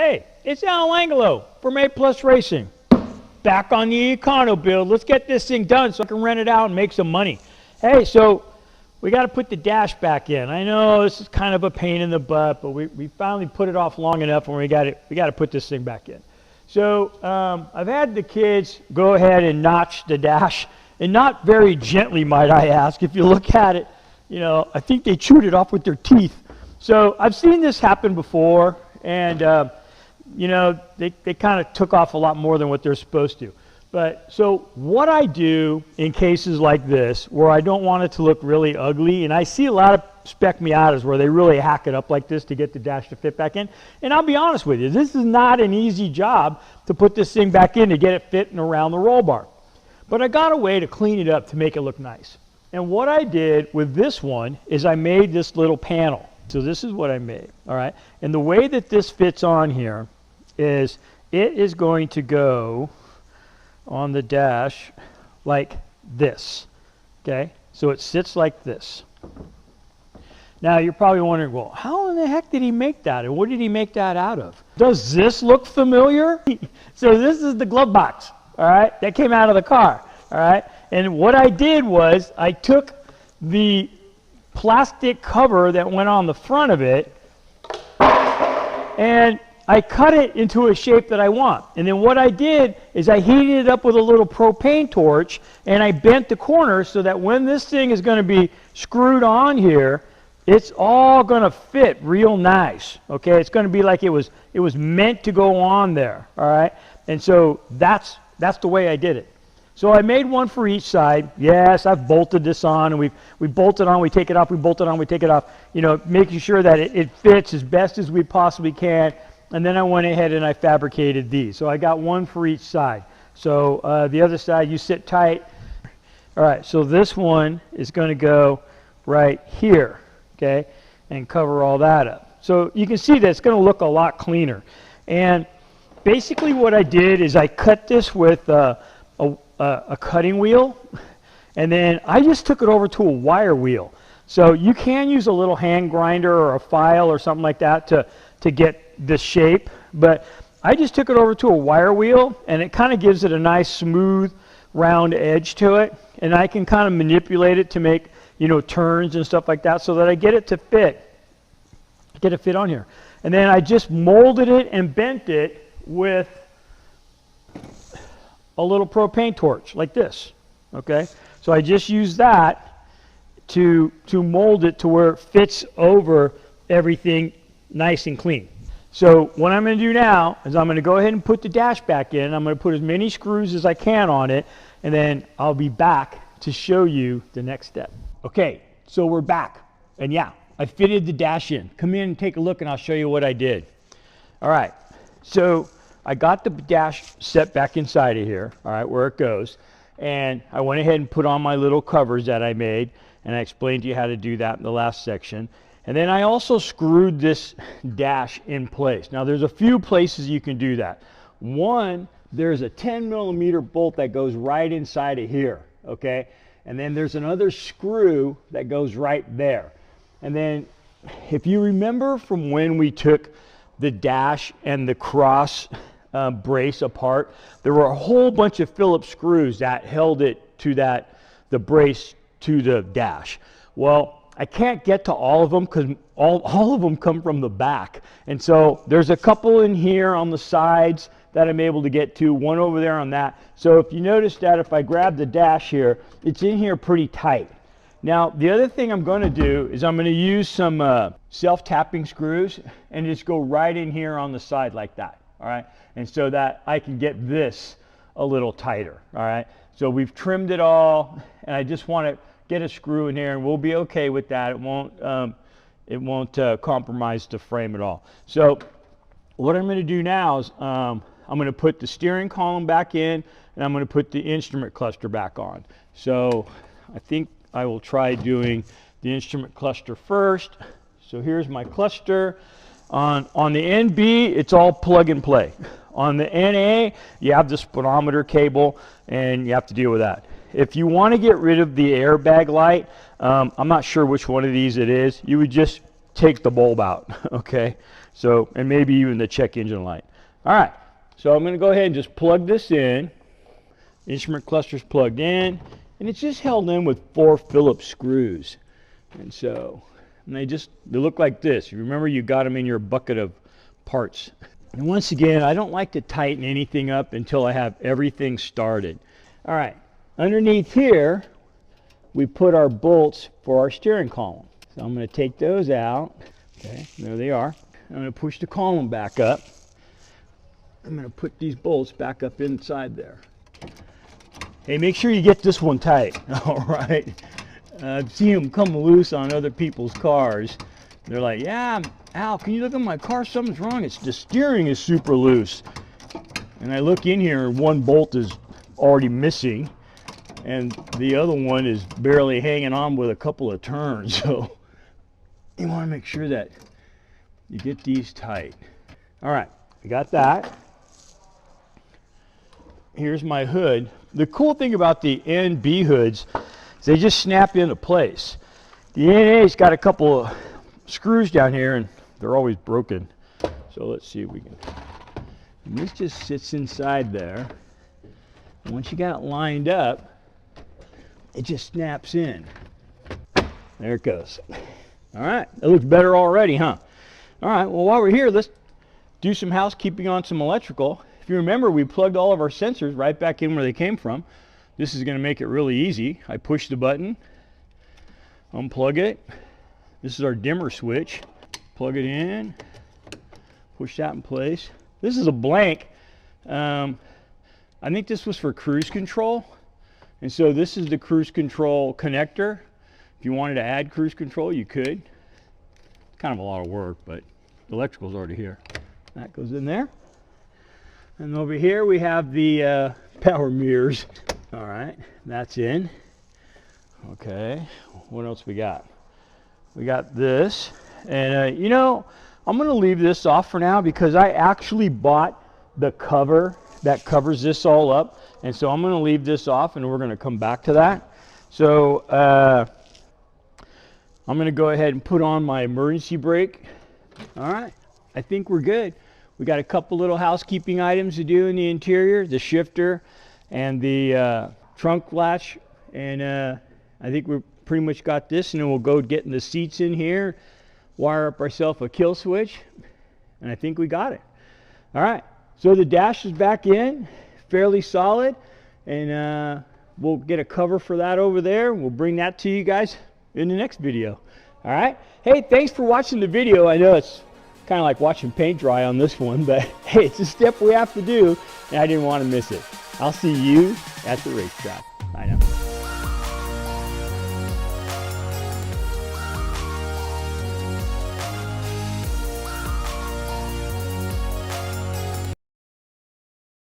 Hey, it's Alan Langelo from A Plus Racing. Back on the Econo build. Let's get this thing done so I can rent it out and make some money. Hey, so we got to put the dash back in. I know this is kind of a pain in the butt, but we finally put it off long enough and we got to put this thing back in. So I've had the kids go ahead and notch the dash, and not very gently, might I ask. If you look at it, you know, I think they chewed it off with their teeth. So I've seen this happen before, and you know, they kind of took off a lot more than what they're supposed to. But so what I do in cases like this, where I don't want it to look really ugly, and I see a lot of Spec Miatas where they really hack it up like this to get the dash to fit back in. And I'll be honest with you, this is not an easy job to put this thing back in to get it fitting around the roll bar. But I got a way to clean it up to make it look nice. And what I did with this one is I made this little panel. So this is what I made, all right? And the way that this fits on here is it is going to go on the dash like this, okay? So it sits like this. Now you're probably wondering, well, how in the heck did he make that? And what did he make that out of? Does this look familiar? So this is the glove box, all right? That came out of the car, all right? And what I did was I took the plastic cover that went on the front of it and I cut it into a shape that I want. And then what I did is I heated it up with a little propane torch and I bent the corners so that when this thing is going to be screwed on here, it's all going to fit real nice. Okay, it's going to be like it was meant to go on there. All right, and so that's the way I did it. So I made one for each side. Yes, I've bolted this on, and we bolt it on, we take it off, we bolt it on, we take it off. You know, making sure that it fits as best as we possibly can. And then I went ahead and I fabricated these. So I got one for each side. So the other side, you sit tight. All right, so this one is going to go right here, okay, and cover all that up. So you can see that it's going to look a lot cleaner. And basically what I did is I cut this with a cutting wheel, and then I just took it over to a wire wheel. So you can use a little hand grinder or a file or something like that to get this shape, but I just took it over to a wire wheel, and it kind of gives it a nice smooth round edge to it, and I can kind of manipulate it to make, you know, turns and stuff like that so that I get it to fit on here. And then I just molded it and bent it with a little propane torch like this, okay? So I just use that to mold it to where it fits over everything nice and clean. So what I'm going to do now is I'm going to go ahead and put the dash back in. I'm going to put as many screws as I can on it, and then I'll be back to show you the next step. Okay, so we're back. And yeah, I fitted the dash in. Come in and take a look and I'll show you what I did. All right, so I got the dash set back inside of here, all right, where it goes. And I went ahead and put on my little covers that I made, and I explained to you how to do that in the last section. And then I also screwed this dash in place. Now there's a few places you can do that. One, there's a 10mm bolt that goes right inside of here, okay? And then there's another screw that goes right there. And then if you remember from when we took the dash and the cross brace apart, there were a whole bunch of Phillips screws that held it to the brace to the dash. Well, I can't get to all of them because all of them come from the back. And so there's a couple in here on the sides that I'm able to get to, one over there on that. So if you notice that if I grab the dash here, it's in here pretty tight. Now, the other thing I'm going to do is I'm going to use some self-tapping screws and just go right in here on the side like that, all right? And so that I can get this a little tighter, all right? So we've trimmed it all, and I just want to get a screw in here, and we'll be okay with that. It won't compromise the frame at all. So what I'm going to do now is I'm going to put the steering column back in, and I'm going to put the instrument cluster back on. So I think I will try doing the instrument cluster first. So here's my cluster. On the NB, it's all plug and play. On the NA, you have the speedometer cable, and you have to deal with that. If you want to get rid of the airbag light, I'm not sure which one of these it is, you would just take the bulb out, okay? So, and maybe even the check engine light. All right, so I'm going to go ahead and just plug this in. Instrument cluster's plugged in, and it's just held in with 4 Phillips screws. And so, and they look like this. You remember you got them in your bucket of parts. And once again, I don't like to tighten anything up until I have everything started. All right, underneath here, we put our bolts for our steering column. So I'm going to take those out. Okay, there they are. I'm going to push the column back up. I'm going to put these bolts back up inside there. Hey, make sure you get this one tight. All right. I've seen them come loose on other people's cars. They're like, yeah, Al, can you look at my car? Something's wrong. It's the steering is super loose. And I look in here and one bolt is already missing. And the other one is barely hanging on with a couple of turns. So you want to make sure that you get these tight. All right, I got that. Here's my hood. The cool thing about the NB hoods is they just snap into place. The NA's got a couple of screws down here and they're always broken. So let's see if we can. And this just sits inside there. And once you got it lined up, it just snaps in. There it goes. All right, it looks better already, huh? All right, well, while we're here, let's do some housekeeping on some electrical. If you remember, we plugged all of our sensors right back in where they came from. This is going to make it really easy. I push the button, unplug it. This is our dimmer switch. Plug it in, push that in place. This is a blank. I think this was for cruise control. And so this is the cruise control connector. If you wanted to add cruise control, you could. It's kind of a lot of work, but the electrical's already here. That goes in there. And over here we have the power mirrors. All right, that's in. Okay, what else we got? We got this. And you know, I'm going to leave this off for now because I actually bought the cover that covers this all up. And so I'm going to leave this off and we're going to come back to that. So I'm going to go ahead and put on my emergency brake. All right, I think we're good. We got a couple little housekeeping items to do in the interior, the shifter and the trunk latch. And I think we've pretty much got this, and then we'll go getting the seats in here, wire up ourselves a kill switch, and I think we got it. All right, so the dash is back in, fairly solid, and we'll get a cover for that over there. We'll bring that to you guys in the next video. All right, hey, thanks for watching the video. I know it's kind of like watching paint dry on this one, but hey, it's a step we have to do, and I didn't want to miss it. I'll see you at the racetrack.